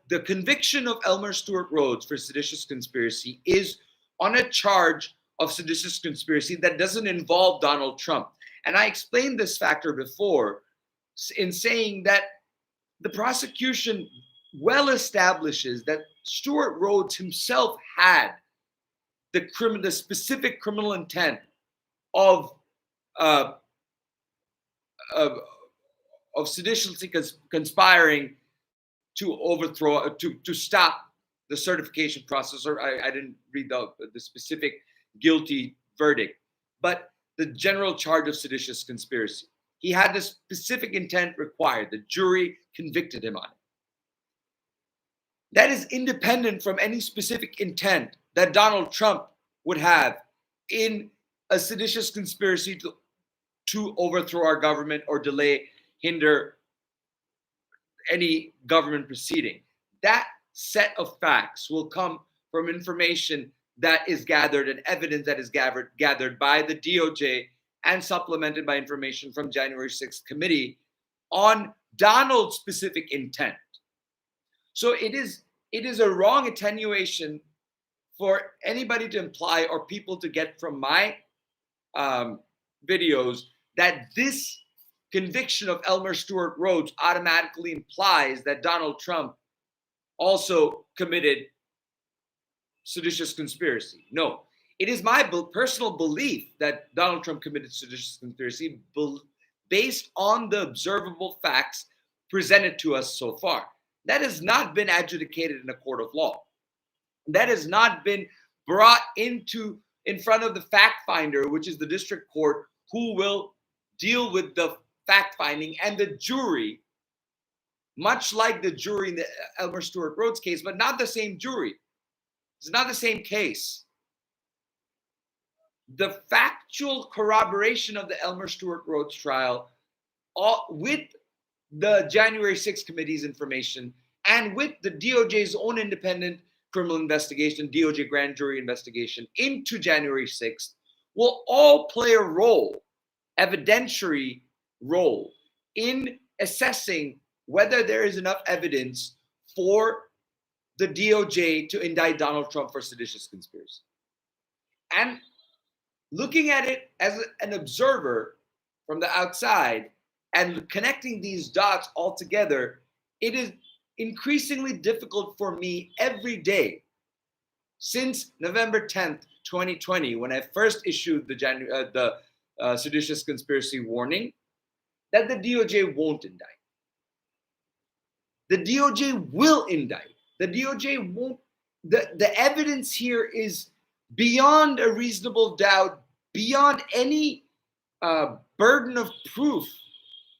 the conviction of Elmer Stewart Rhodes for seditious conspiracy is on a charge of seditious conspiracy that doesn't involve Donald Trump. And I explained this factor before in saying that the prosecution well establishes that Stewart Rhodes himself had the specific criminal intent of seditiously conspiring to overthrow, to stop the certification process. Or I didn't read the specific guilty verdict, but the general charge of seditious conspiracy. He had the specific intent required. The jury convicted him on it. That is independent from any specific intent that Donald Trump would have in a seditious conspiracy to overthrow our government or delay, hinder any government proceeding. That set of facts will come from information that is gathered and evidence that is gathered by the DOJ and supplemented by information from January 6th committee on Donald's specific intent. So it is a wrong attenuation for anybody to imply or people to get from my videos that this conviction of Elmer Stewart Rhodes automatically implies that Donald Trump also committed seditious conspiracy. No, it is my personal belief that Donald Trump committed seditious conspiracy based on the observable facts presented to us so far. That has not been adjudicated in a court of law. That has not been brought in front of the fact finder, which is the district court, who will deal with the fact finding, and the jury, much like the jury in the Elmer Stewart Rhodes case, but not the same jury. It's not the same case. The factual corroboration of the Elmer Stewart Rhodes trial, with the January 6th committee's information and with the DOJ's own independent criminal investigation, DOJ grand jury investigation into January 6th, will all play a role, evidentiary role, in assessing whether there is enough evidence for the DOJ to indict Donald Trump for seditious conspiracy. And looking at it as an observer from the outside and connecting these dots all together, it is increasingly difficult for me every day since November 10th, 2020, when I first issued the seditious conspiracy warning, that the DOJ won't indict. The DOJ will indict. The DOJ won't. The evidence here is beyond a reasonable doubt, beyond any burden of proof